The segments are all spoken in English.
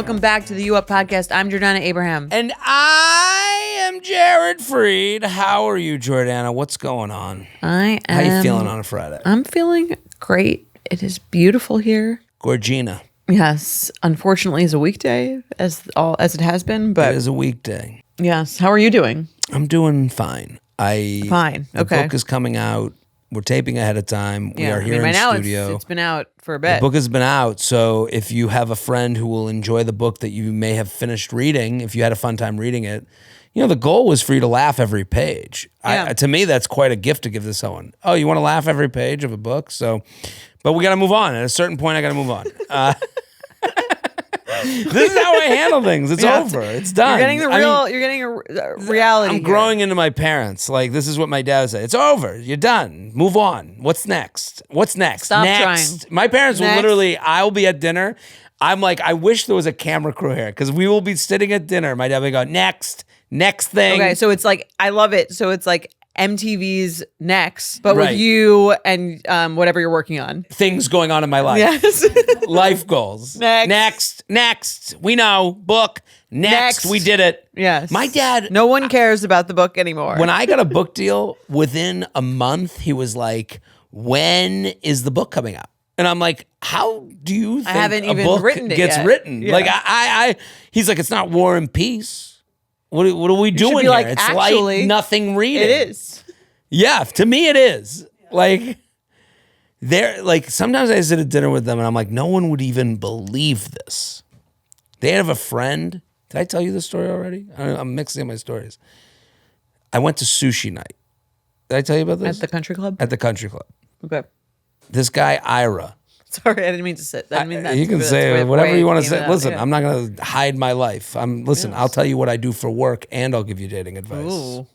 welcome back to the You Up podcast. I'm Jordana Abraham. And I am Jared Freid. How are you, Jordana? What's going on? How you feeling on a Friday? I'm feeling great. It is beautiful here. Gorgina. Yes. Unfortunately, it's a weekday, as it has been. But it is a weekday. Yes. How are you doing? I'm doing fine. Fine. The Okay. book is coming out. We're taping ahead of time. We are here in studio. It's been out for a bit. The book has been out, so if you have a friend who will enjoy the book that you may have finished reading, if you had a fun time reading it, the goal was for you to laugh every page. Yeah. To me, that's quite a gift to give to someone. Oh, you want to laugh every page of a book? But we got to move on. At a certain point, I got to move on. This is how I handle things. It's over. It's done. You're getting a reality. I'm growing into my parents. Like, this is what my dad said. It's over. You're done. Move on. What's next? What's next? Stop next. trying. My parents will literally, I'll be at dinner. I'm like, I wish there was a camera crew here because we will be sitting at dinner. My dad will go, next thing. Okay, so it's like, I love it. So it's like MTV's Next, but Right. with you and whatever you're working on. Things going on in my life. Yes. Life goals. Next. We know. Book. Next. We did it. Yes. My dad. No one cares about the book anymore. When I got a book deal, within a month, he was like, when is the book coming out? And I'm like, how do you think I haven't a even book written it gets yet. written? Yeah. Like, he's like, it's not War and Peace. What are we doing be here? like, It's actually, like nothing reading. it is. Yeah, to me it is. Like, sometimes I sit at dinner with them and I'm like, no one would even believe this. They have a friend. Did I tell you this story already? I'm mixing my stories. I went to sushi night. Did I tell you about this? At the country club? At the country club. Okay. This guy, Ira. Sorry, I didn't mean to sit. I didn't mean that. You can That's say whatever you want to say. Listen, yeah. I'm not going to hide my life. I'll tell you what I do for work and I'll give you dating advice. Ooh.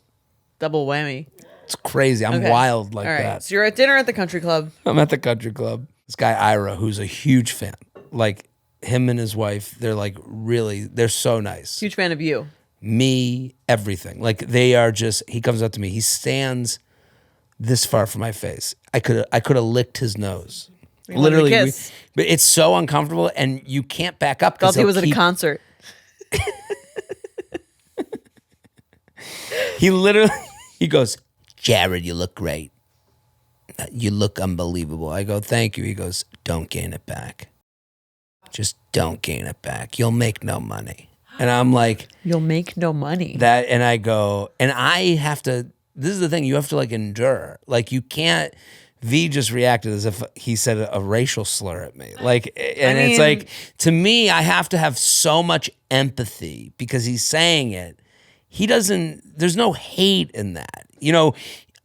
Double whammy. It's crazy. I'm wild like All right. that. So you're at dinner at the country club. I'm at the country club. This guy, Ira, who's a huge fan. Like, him and his wife, they're so nice. Huge fan of you. Me, everything. Like, they are just, he comes up to me. He stands this far from my face. I could have licked his nose. Literally. But it's so uncomfortable and you can't back up. Felt he was at a concert. He goes, Jared, you look great. You look unbelievable. I go, thank you. He goes, don't gain it back. Just don't gain it back. You'll make no money. And I'm like, you'll make no money. And I go, and I have to, this is the thing, you have to like endure. Like you can't, V just reacted as if he said a racial slur at me. Like, and it's like, to me, I have to have so much empathy because he's saying it. There's no hate in that.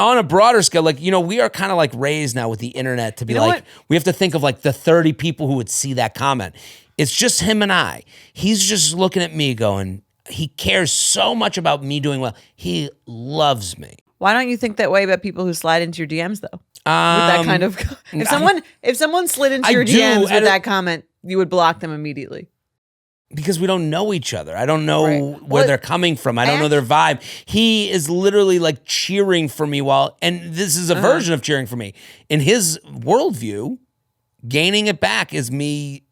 On a broader scale, like, we are kind of like raised now with the internet to be we have to think of like the 30 people who would see that comment. It's just him and I. He's just looking at me going, he cares so much about me doing well. He loves me. Why don't you think that way about people who slide into your DMs though? With that kind of, if someone slid into your DMs with that comment, you would block them immediately. Because we don't know each other. I don't know where they're coming from. I don't know their vibe. He is literally like cheering for me and this is a version of cheering for me. In his worldview, gaining it back is me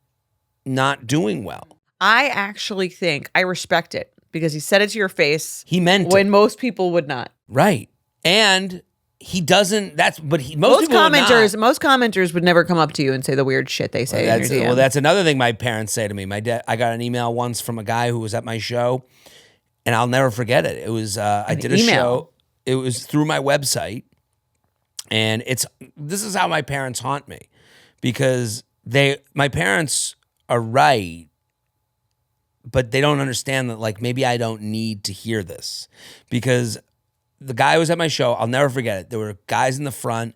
not doing well. I actually think I respect it because he said it to your face. He meant it. When most people would not. Right. And he doesn't. Most commenters would never come up to you and say the weird shit they say in your DM. Well, that's another thing my parents say to me. My dad. I got an email once from a guy who was at my show, and I'll never forget it. It was I did a show. It was through my website, and this is how my parents haunt me, because my parents are right, but they don't understand that like maybe I don't need to hear this, because the guy was at my show. I'll never forget it. There were guys in the front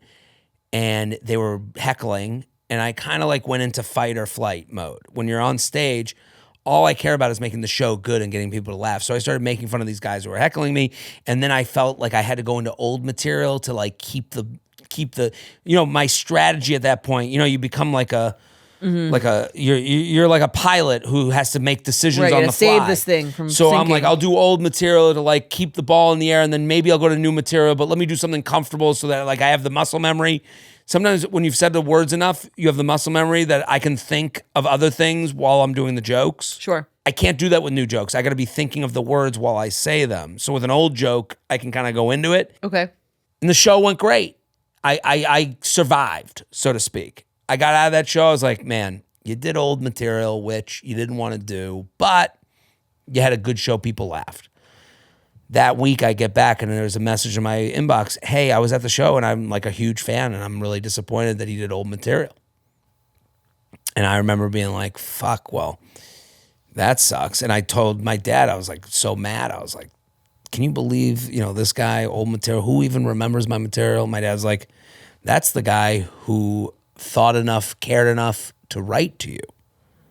and they were heckling, and I kind of like went into fight or flight mode. When you're on stage, all I care about is making the show good and getting people to laugh. So I started making fun of these guys who were heckling me, and then I felt like I had to go into old material to like keep the my strategy at that point. You become like a like you're like a pilot who has to make decisions on the fly. Save this thing from sinking. I'm like, I'll do old material to like keep the ball in the air, and then maybe I'll go to new material, but let me do something comfortable so that like I have the muscle memory. sometimes when you've said the words enough, you have the muscle memory that I can think of other things while I'm doing the jokes. Sure. I can't do that with new jokes. I got to be thinking of the words while I say them. So with an old joke, I can kind of go into it. Okay. And the show went great. I survived, so to speak. I got out of that show. I was like, man, you did old material, which you didn't want to do, but you had a good show. People laughed. That week I get back and there's a message in my inbox. Hey, I was at the show and I'm like a huge fan and I'm really disappointed that he did old material. And I remember being like, fuck, well, that sucks. And I told my dad, I was like so mad. I was like, can you believe, this guy, old material, who even remembers my material? My dad's like, that's the guy who thought enough, cared enough to write to you.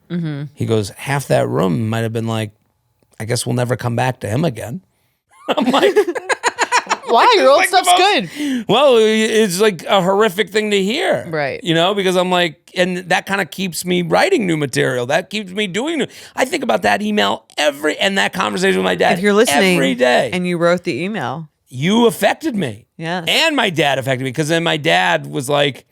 Mm-hmm. He goes, half that room might have been like, I guess we'll never come back to him again. I'm like, why? Your old stuff's good. Well, it's like a horrific thing to hear. Right. Because I'm like, and that kind of keeps me writing new material. That keeps me doing new. I think about that email and that conversation with my dad if you're listening every day. And you wrote the email. You affected me. Yeah. And my dad affected me because then my dad was like,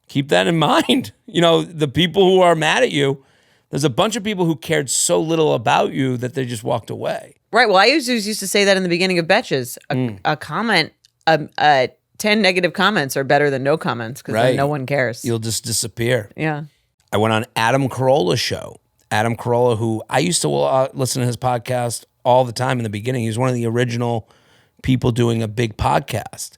keep that in mind. The people who are mad at you, there's a bunch of people who cared so little about you that they just walked away. Right. Well, I used to say that in the beginning of Betches. A comment, 10 negative comments are better than no comments because then no one cares. You'll just disappear. Yeah. I went on Adam Carolla's show. Adam Carolla, who I used to listen to his podcast all the time in the beginning. He was one of the original people doing a big podcast.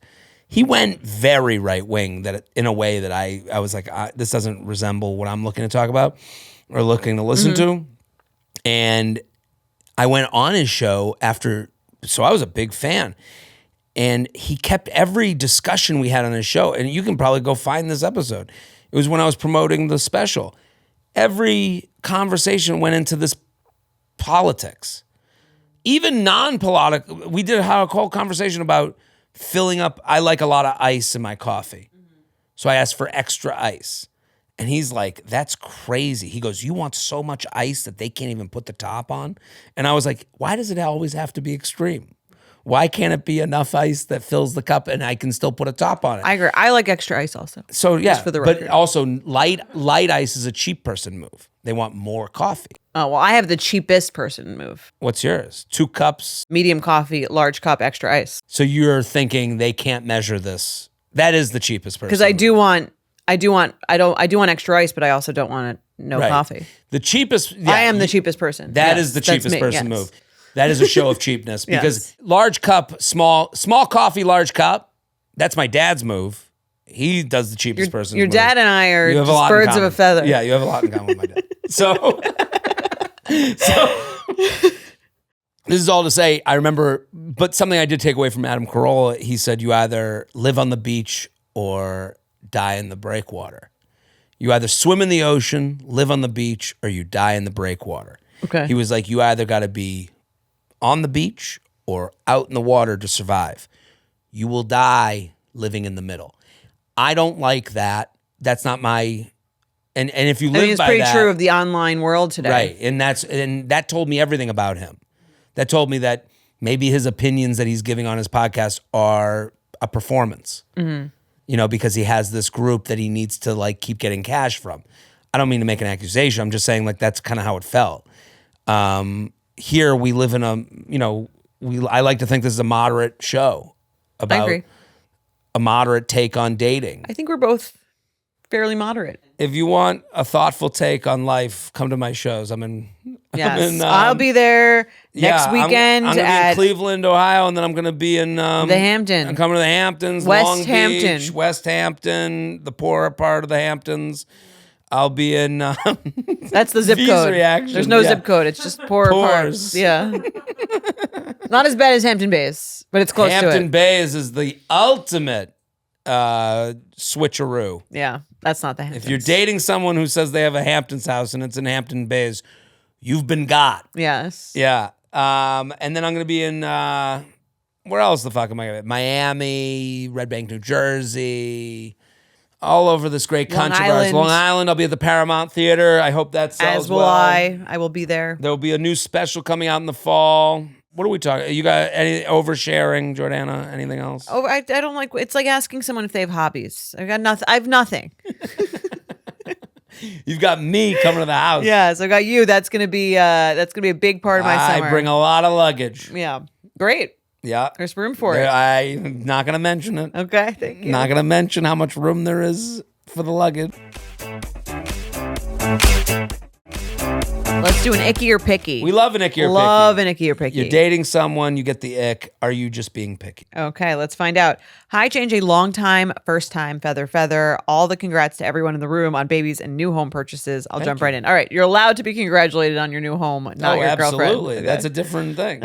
He went very right wing that in a way that I was like, this doesn't resemble what I'm looking to talk about or looking to listen to. And I went on his show so I was a big fan. And he kept every discussion we had on his show, and you can probably go find this episode. It was when I was promoting the special. Every conversation went into this politics. Even non-political. We did a whole conversation about filling up. I like a lot of ice in my coffee. So I asked for extra ice. And he's like, that's crazy. He goes, you want so much ice that they can't even put the top on? And I was like, why does it always have to be extreme? Why can't it be enough ice that fills the cup and I can still put a top on it? I agree. I like extra ice also. So yeah, just for the record. But also light ice is a cheap person move. They want more coffee. Oh, well, I have the cheapest person move. What's yours? 2 cups? Medium coffee, large cup, extra ice. So you're thinking they can't measure this. That is the cheapest person. Because I do want extra ice, but I also don't want no coffee. The cheapest. I am the cheapest person. That is the cheapest person move. That is a show of cheapness because large cup, small coffee, large cup. That's my dad's move. He does the cheapest person. Your move. dad and I are just birds of a feather. Yeah, you have a lot in common with my dad. So this is all to say, I remember, but something I did take away from Adam Carolla, he said, you either live on the beach or die in the breakwater. You either swim in the ocean, live on the beach, or you die in the breakwater. Okay. He was like, you either got to be on the beach or out in the water to survive. You will die living in the middle. I don't like that. That's not my... And if you live by that... it's pretty true of the online world today. Right. And that told me everything about him. That told me that maybe his opinions that he's giving on his podcast are a performance. Mm-hmm. Because he has this group that he needs to keep getting cash from. I don't mean to make an accusation. I'm just saying that's kind of how it felt. Here we live in I like to think this is a moderate show about a moderate take on dating. I think we're both fairly moderate. If you want a thoughtful take on life, come to my shows. I'll be there next weekend. I'm going to be in Cleveland, Ohio, and then I'm going to be in the Hamptons. I'm coming to the Hamptons, Long Beach, West Hampton, the poorer part of the Hamptons. I'll be in... That's the zip code. Reaction. There's no zip code. It's just poorer parts. Yeah. Not as bad as Hampton Bays, but it's close to it. Hampton Bays is the ultimate switcheroo. Yeah, that's not the Hamptons. If you're dating someone who says they have a Hamptons house and it's in Hampton Bays, you've been got. Yes. Yeah. And then I'm going to be in... where else the fuck am I going to be? Miami, Red Bank, New Jersey... all over this great country of ours. Long Island. I'll be at the Paramount Theater. I hope that sells well. As will I. I will be there. There will be a new special coming out in the fall. What are we talking? You got any oversharing, Jordana? Anything else? Oh, I don't like. It's like asking someone if they have hobbies. I got nothing. I have nothing. You've got me coming to the house. Yeah, so I got you. That's gonna be a big part of my summer. I bring a lot of luggage. Yeah, great. Yeah, there's room for it. I'm not gonna mention it. Okay, thank you. Not gonna mention how much room there is for the luggage. Let's do an icky or picky. We love an icky or picky. Love an icky or picky. You're dating someone, you get the ick. Are you just being picky? Okay, let's find out. Hi, Change, a long time, first time, feather. All the congrats to everyone in the room on babies and new home purchases. I'll jump right in. All right, you're allowed to be congratulated on your new home, not your girlfriend. Absolutely. Okay. That's a different thing.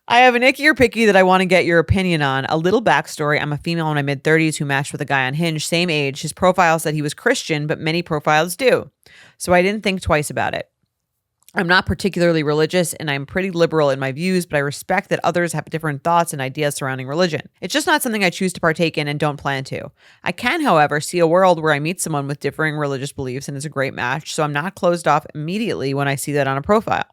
I have an icky or picky that I want to get your opinion on. A little backstory. I'm a female in my mid-30s who matched with a guy on Hinge, same age. His profile said he was Christian, but many profiles do. So I didn't think twice about it. I'm not particularly religious and I'm pretty liberal in my views, but I respect that others have different thoughts and ideas surrounding religion. It's just not something I choose to partake in and don't plan to. I can, however, see a world where I meet someone with differing religious beliefs and it's a great match, so I'm not closed off immediately when I see that on a profile.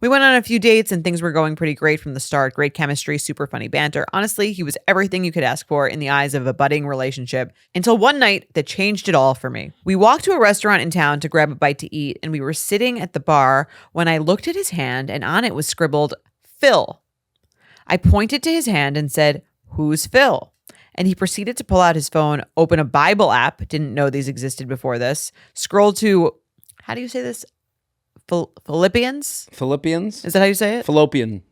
We went on a few dates and things were going pretty great from the start. Great chemistry, super funny banter. Honestly, he was everything you could ask for in the eyes of a budding relationship until one night that changed it all for me. We walked to a restaurant in town to grab a bite to eat and we were sitting at the bar when I looked at his hand and on it was scribbled, Phil. I pointed to his hand and said, "Who's Phil?" And he proceeded to pull out his phone, open a Bible app, didn't know these existed before this, scroll to, how do you say this? Philippians? Philippians? Is that how you say it? Fallopian.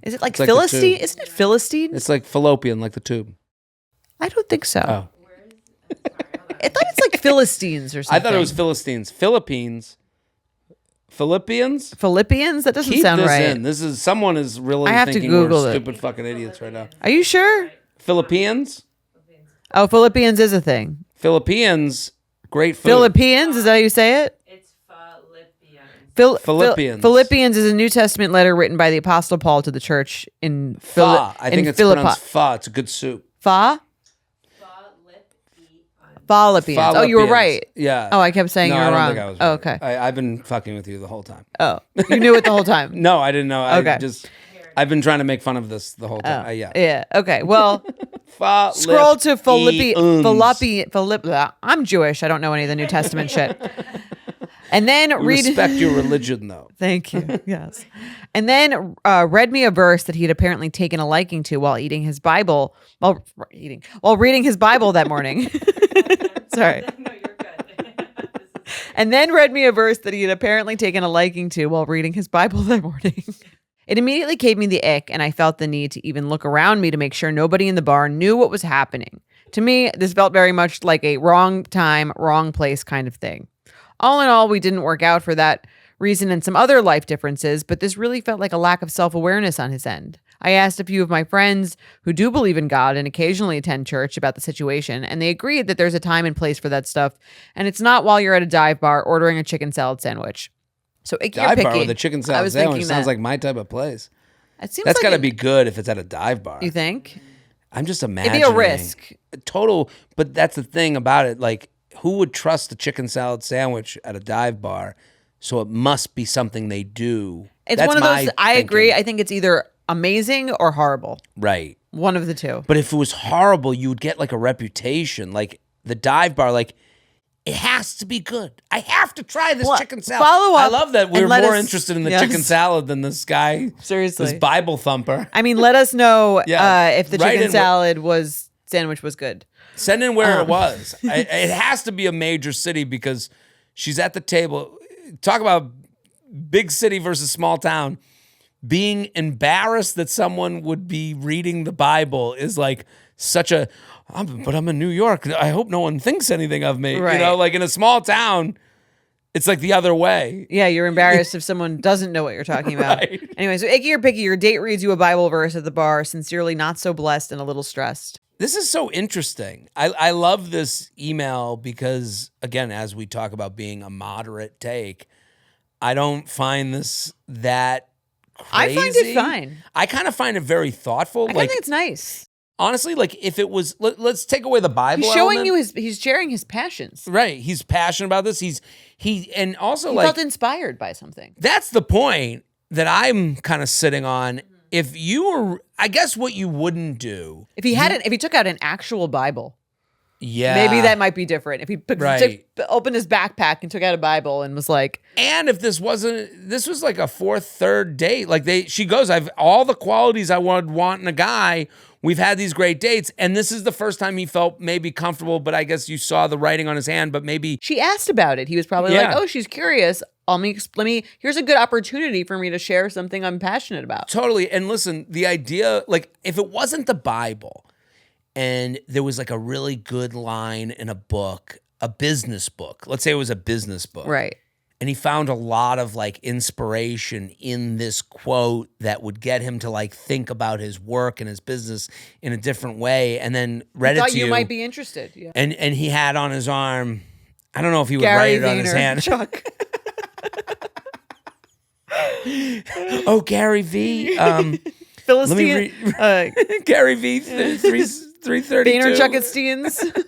Is it like Philistine? Like Isn't it Philistine? It's like fallopian, like the tube. I don't think so. Oh. I thought it's like Philistines or something. I thought it was Philistines. Philippines. Philippians? Philippians? That doesn't Keep sound this right. In. Someone is really I have thinking to Google we're it. stupid fucking idiots right now. Are you sure? Philippines? Oh, Philippians is a thing. Philippines, great food. Philippines? Is that how you say it? Philippians. Philippians is a New Testament letter written by the Apostle Paul to the church in Pho. I think it's pronounced pho. It's a good soup. Pho? Philippians. Oh, you were right. Yeah. Oh, I kept saying you were I don't wrong. think I was Oh, right. okay. I've been fucking with you the whole time. Oh, you knew it the whole time. No, I didn't know. Okay. I've been trying to make fun of this the whole time. Yeah. Yeah. Okay. Well, scroll to Philippians. I'm Jewish. I don't know any of the New Testament shit. And then respect your religion, though. Thank you. Yes. And then read me a verse that he had apparently taken a liking to while eating his Bible, while reading his Bible that morning. Sorry. No, you're good. And then read me a verse that he had apparently taken a liking to while reading his Bible that morning. It immediately gave me the ick, and I felt the need to even look around me to make sure nobody in the bar knew what was happening. To me, this felt very much like a wrong time, wrong place kind of thing. All in all, we didn't work out for that reason and some other life differences, but this really felt like a lack of self-awareness on his end. I asked a few of my friends who do believe in God and occasionally attend church about the situation, and they agreed that there's a time and place for that stuff, and it's not while you're at a dive bar ordering a chicken salad sandwich. So icky or picky. Dive bar with a chicken salad sandwich sounds like my type of place. It seems That's like got to be good if it's at a dive bar. You think? I'm just imagining. It'd be a risk. Total, but that's the thing about it. Like, who would trust a chicken salad sandwich at a dive bar? So it must be something they do. It's one of those, I agree. I think it's either amazing or horrible. Right. One of the two. But if it was horrible, you would get like a reputation. Like the dive bar, like, it has to be good. I have to try this chicken salad. Follow up. I love that we're more interested in the chicken salad than this guy. Seriously. This Bible thumper. I mean, let us know if the chicken salad sandwich was good. Send in where it was. It has to be a major city because she's at the table. Talk about big city versus small town. Being embarrassed that someone would be reading the Bible is like such a, but I'm in New York. I hope no one thinks anything of me. Right. You know, like in a small town, it's like the other way. Yeah, you're embarrassed if someone doesn't know what you're talking about. Right. Anyway, so icky or picky, your date reads you a Bible verse at the bar, sincerely not so blessed and a little stressed. This is so interesting. I love this email because, again, as we talk about being a moderate take, I don't find this that crazy. I find it fine. I kind of find it very thoughtful. I think it's nice. Honestly, like if it was, let's take away the Bible. He's showing you he's sharing his passions. Right. He's passionate about this. And also he felt inspired by something. That's the point. that I'm kind of sitting on, if you were, I guess what you wouldn't do. If he took out an actual Bible, Yeah. maybe that might be different. If he Right. opened his backpack and took out a Bible and was like, and if this was like a third date, like she goes, I've all the qualities I would want in a guy. We've had these great dates, and this is the first time he felt maybe comfortable, but I guess you saw the writing on his hand, but maybe she asked about it. He was probably like, oh, she's curious. Here's a good opportunity for me to share something I'm passionate about. Totally. And listen, the idea, like, if it wasn't the Bible and there was like a really good line in a book, a business book, let's say it was a business book. Right. And he found a lot of like inspiration in this quote that would get him to like think about his work and his business in a different way, and then read it to you. Thought you might be interested. Yeah. And he had on his arm, I don't know if he would write it on his hand. Chuck. Oh, Gary V. Philistine. Gary V. 332. Vaynerchukkensteins.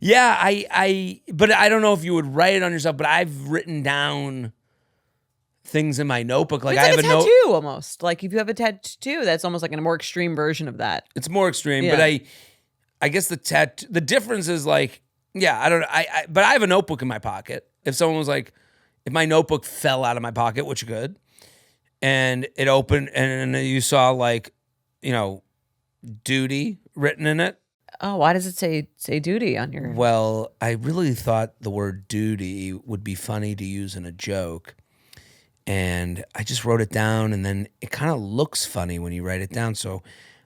Yeah, but I don't know if you would write it on yourself, but I've written down things in my notebook. Like, I have a tattoo almost. Like if you have a tattoo, that's almost like a more extreme version of that. It's more extreme, but I guess the difference is like, yeah, I don't know. But I have a notebook in my pocket. If someone was like, if my notebook fell out of my pocket, which it could, and it opened and you saw like, duty written in it. Oh, why does it say duty on your... Well, I really thought the word duty would be funny to use in a joke. And I just wrote it down, and then it kind of looks funny when you write it down. So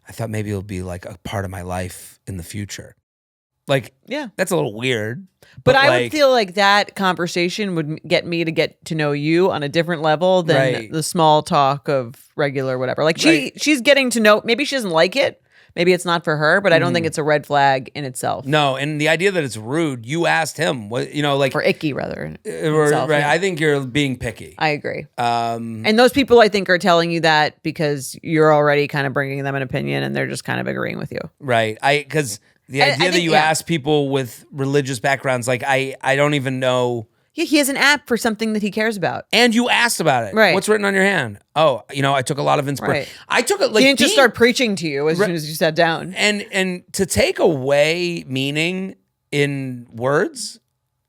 I thought maybe it'll be like a part of my life in the future. Like, yeah, that's a little weird. But I would feel like that conversation would get me to get to know you on a different level than the small talk of regular whatever. Like she's getting to know, maybe she doesn't like it. Maybe it's not for her, but I don't think it's a red flag in itself. No, and the idea that it's rude, you asked him, what like for icky rather. Itself, right? Yeah. I think you're being picky. I agree. And those people, I think, are telling you that because you're already kind of bringing them an opinion, and they're just kind of agreeing with you. Right. Because the idea that you ask people with religious backgrounds, like I don't even know. Yeah, he has an app for something that he cares about. And you asked about it. Right. What's written on your hand? Oh, I took a lot of inspiration. Right. I took it like... He didn't just start preaching to you as soon as you sat down. And to take away meaning in words,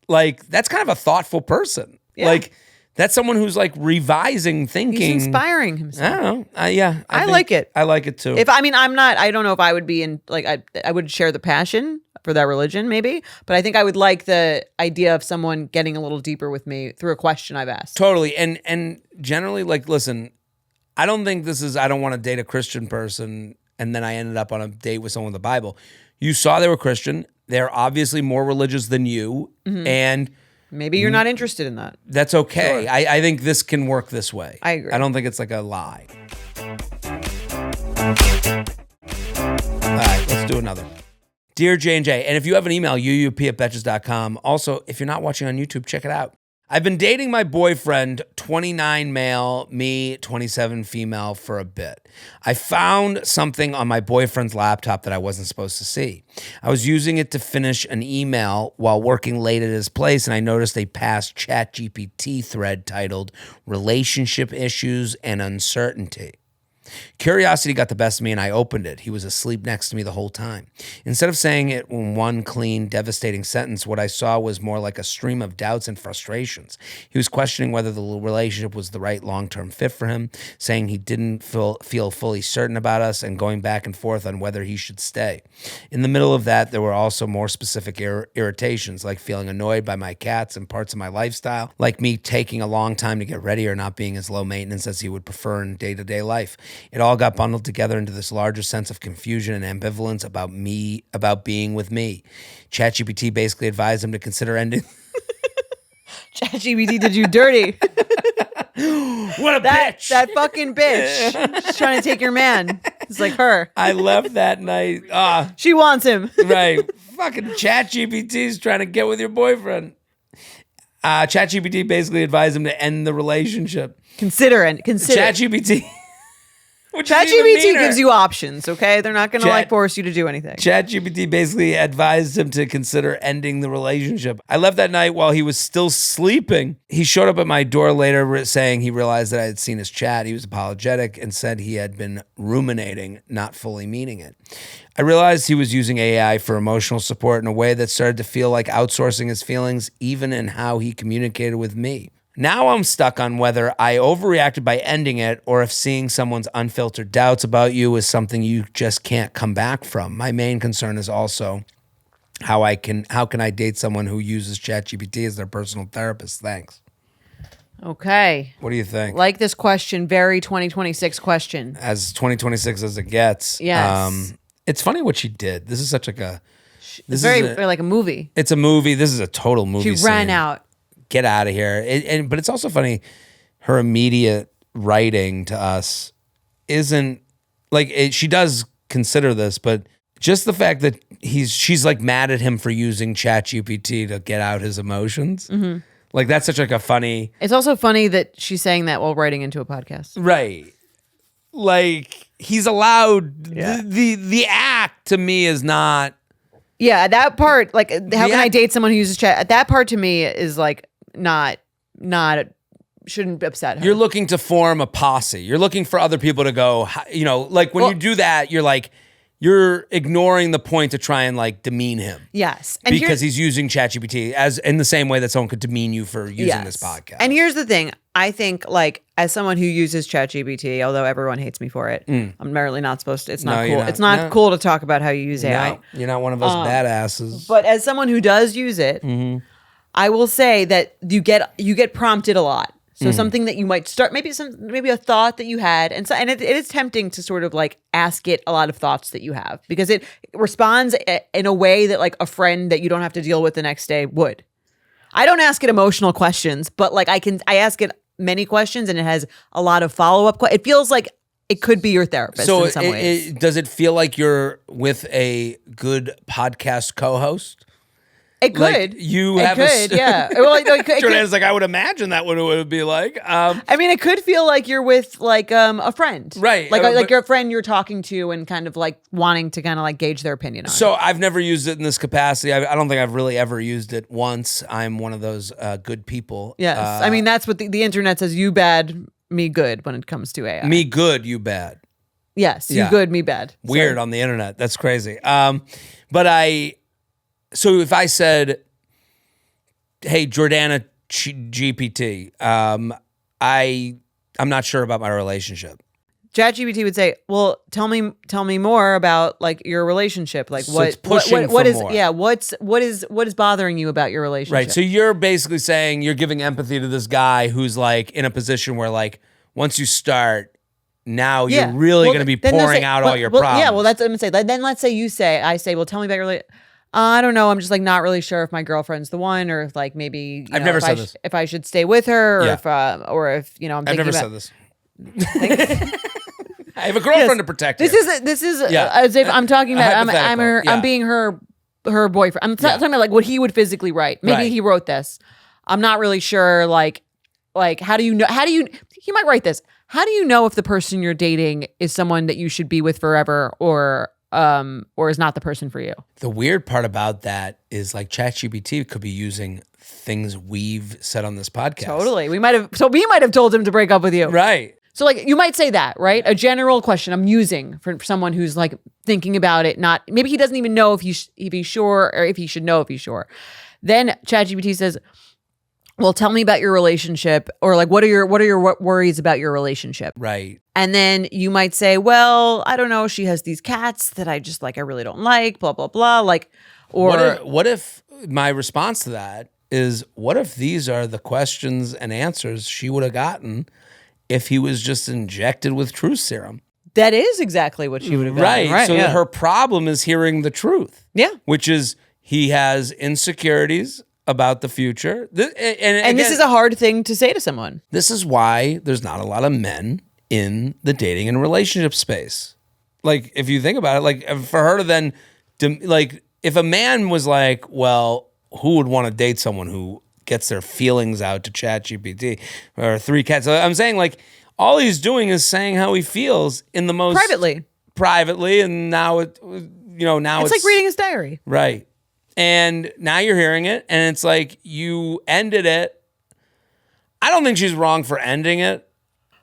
like, that's kind of a thoughtful person. Yeah. Like, that's someone who's like revising thinking. He's inspiring himself. I don't know. Yeah. I like it. I like it too. I don't know if I would be in, like, I would share the passion for that religion maybe, but I think I would like the idea of someone getting a little deeper with me through a question I've asked. Totally. And generally, like, listen, I don't think I don't want to date a Christian person and then I ended up on a date with someone with the Bible. You saw they were Christian. They're obviously more religious than you. Mm-hmm. And maybe you're not interested in that. That's okay. Sure. I think this can work this way. I agree. I don't think it's like a lie. All right, let's do another. Dear J&J, and if you have an email, uup@betches.com. Also, if you're not watching on YouTube, check it out. I've been dating my boyfriend, 29 male, me, 27 female, for a bit. I found something on my boyfriend's laptop that I wasn't supposed to see. I was using it to finish an email while working late at his place, and I noticed a past ChatGPT thread titled Relationship Issues and Uncertainty. Curiosity got the best of me, and I opened it. He was asleep next to me the whole time. Instead of saying it in one clean, devastating sentence, what I saw was more like a stream of doubts and frustrations. He was questioning whether the relationship was the right long-term fit for him, saying he didn't feel fully certain about us, and going back and forth on whether he should stay. In the middle of that, there were also more specific irritations, like feeling annoyed by my cats and parts of my lifestyle, like me taking a long time to get ready or not being as low maintenance as he would prefer in day-to-day life. It all got bundled together into this larger sense of confusion and ambivalence about being with me. ChatGPT basically advised him to consider ending. ChatGPT did you dirty. What a bitch. That fucking bitch. She's trying to take your man. It's like her. I left that night. She wants him. Right. Fucking ChatGPT's trying to get with your boyfriend. ChatGPT basically advised him to end the relationship. Consider. ChatGPT. ChatGPT gives you options, okay? They're not going to force you to do anything. ChatGPT basically advised him to consider ending the relationship. I left that night while he was still sleeping. He showed up at my door later saying he realized that I had seen his chat. He was apologetic and said he had been ruminating, not fully meaning it. I realized he was using AI for emotional support in a way that started to feel like outsourcing his feelings, even in how he communicated with me. Now I'm stuck on whether I overreacted by ending it or if seeing someone's unfiltered doubts about you is something you just can't come back from. My main concern is also how can I date someone who uses ChatGPT as their personal therapist? Thanks. Okay. What do you think? Like this question, very 2026 question. As 2026 as it gets. Yes. It's funny what she did. This is such like a... It's very like a movie. It's a movie. This is a total movie She ran out. Get out of here. But it's also funny, her immediate writing to us isn't like she does consider this, but just the fact that she's like mad at him for using ChatGPT to get out his emotions. Mm-hmm. Like that's such like a funny. It's also funny that she's saying that while writing into a podcast. Right. Like he's allowed the act to me is not. Yeah, that part, like, how can I date someone who uses chat? That part to me is like not shouldn't upset her. You're looking to form a posse. You're looking for other people to go, like when you do that, you're like, you're ignoring the point to try and like demean him. Yes. And because he's using ChatGPT as in the same way that someone could demean you for using this podcast. And here's the thing. I think like as someone who uses ChatGPT, although everyone hates me for it, I'm really not supposed to. It's not cool. It's not cool to talk about how you use AI. No, you're not one of those badasses. But as someone who does use it, I will say that you get prompted a lot. So something that you might start, maybe a thought that you had, and it is tempting to sort of like ask it a lot of thoughts that you have because it responds in a way that like a friend that you don't have to deal with the next day would. I don't ask it emotional questions, but like I ask it many questions and it has a lot of follow-up. It feels like it could be your therapist in some ways. Does it feel like you're with a good podcast co-host? It could. Like Yeah. Well, Jordan's like, I would imagine that what it would be like. I mean, it could feel like you're with like a friend. Right. Like your friend you're talking to and kind of like wanting to kind of like gauge their opinion on So it. I've never used it in this capacity. I don't think I've really ever used it once. I'm one of those good people. Yes. I mean, that's what the internet says, you bad, me good when it comes to AI. Me good, you bad. Yes. You good, me bad. Weird on the internet. That's crazy. So if I said, hey, Jordana GPT, I'm not sure about my relationship. ChatGPT would say, well, tell me more about like your relationship. Like So what it's pushing what for is more. yeah, what is bothering you about your relationship? Right. So you're basically saying you're giving empathy to this guy who's like in a position where like once you start, now you're really going to be pouring out all your problems. Yeah, well, that's what I'm going to say. Then let's say I say, well, tell me about your relationship. I don't know. I'm just like not really sure if my girlfriend's the one, or if like maybe I've never said this. If I should stay with her, or if I'm thinking I've never about, said this. I have a girlfriend to protect. This is as if I'm talking about. I'm being her boyfriend. I'm talking about like what he would physically write. Maybe he wrote this. I'm not really sure. Like how do you know? He might write this. How do you know if the person you're dating is someone that you should be with forever, or is not the person for you? The weird part about that is like ChatGPT could be using things we've said on this podcast. Totally. We might have told him to break up with you. Right. So like you might say that, right? A general question I'm using for someone who's like thinking about it, not maybe he doesn't even know if he's sure, or if he should know if he's sure. Then ChatGPT says, well, tell me about your relationship, or like what are your worries about your relationship? Right. And then you might say, well, I don't know, she has these cats that I just like, I really don't like, blah, blah, blah. Like, or what if my response to that is, what if these are the questions and answers she would have gotten if he was just injected with truth serum? That is exactly what she would have gotten. Right. So her problem is hearing the truth. Yeah. Which is he has insecurities about the future. And again, this is a hard thing to say to someone. This is why there's not a lot of men in the dating and relationship space. Like, if you think about it, like for her to then, like, if a man was like, well, who would want to date someone who gets their feelings out to ChatGPT or 3 cats? So I'm saying, like, all he's doing is saying how he feels in the most privately, and now now it's like reading his diary. Right. And now you're hearing it, and it's like you ended it. I don't think she's wrong for ending it.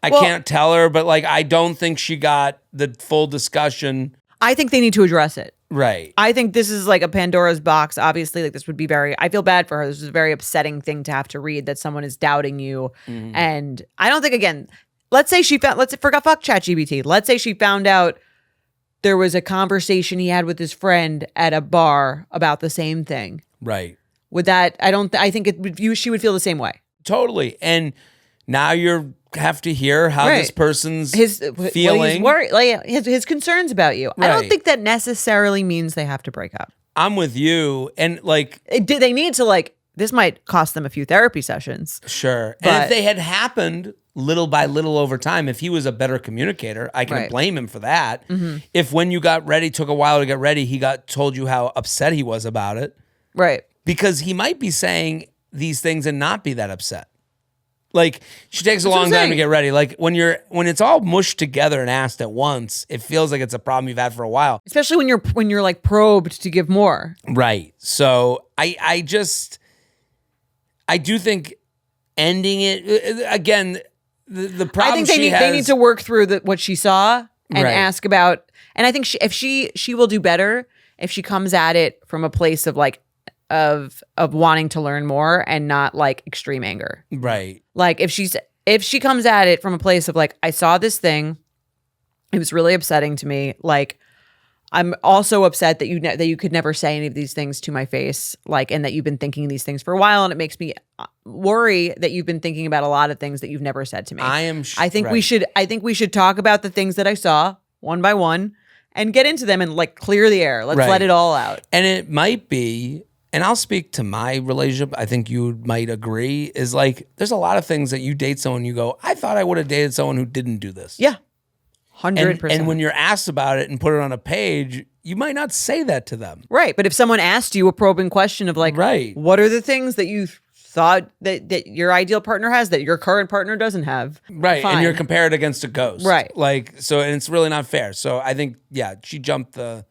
I can't tell her, but like I don't think she got the full discussion. I think they need to address it. Right. I think this is like a Pandora's box. Obviously, like this would be I feel bad for her. This is a very upsetting thing to have to read, that someone is doubting you. Mm-hmm. And I don't think, again, fuck ChatGPT. Let's say she found out there was a conversation he had with his friend at a bar about the same thing. Right. I think she would feel the same way. Totally. And now you have to hear how this person's feeling. He's worried, like his concerns about you. Right. I don't think that necessarily means they have to break up. I'm with you. And like, they need to, like, this might cost them a few therapy sessions. Sure. And if they had happened little by little over time, if he was a better communicator, I can't blame him for that. Mm-hmm. If when you got ready, took a while to get ready, he told you how upset he was about it. Right. Because he might be saying these things and not be that upset. Like, she takes a long time to get ready. Like, when it's all mushed together and asked at once, it feels like it's a problem you've had for a while. Especially when you're like probed to give more. Right. So I do think ending it again. The problem. I think they need to work through what she saw and ask about. And I think she will do better if she comes at it from a place of like of wanting to learn more and not like extreme anger. Right. Like if she comes at it from a place of like, I saw this thing, it was really upsetting to me. Like, I'm also upset that you could never say any of these things to my face, like, and that you've been thinking these things for a while, and it makes me worry that you've been thinking about a lot of things that you've never said to me. I think we should talk about the things that I saw one by one and get into them and like clear the air. Let's let it all out. And it might be, and I'll speak to my relationship, I think you might agree, is like, there's a lot of things that you date someone, you go, I thought I would have dated someone who didn't do this. Yeah. 100%. And when you're asked about it and put it on a page, you might not say that to them. Right. But if someone asked you a probing question of like, what are the things that you thought that your ideal partner has that your current partner doesn't have? Right. Fine. And you're compared against a ghost. Right. Like, so, and it's really not fair. So I think, she jumped the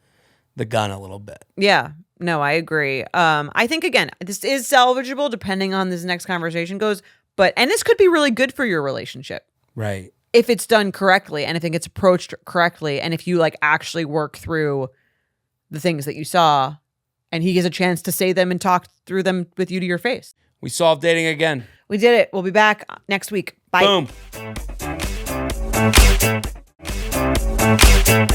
gun a little bit. Yeah. No, I agree. I think, again, this is salvageable depending on this next conversation goes, and this could be really good for your relationship. Right. If it's done correctly and if it gets approached correctly and if you like actually work through the things that you saw and he gets a chance to say them and talk through them with you to your face. We solved dating again. We did it. We'll be back next week. Bye. Boom.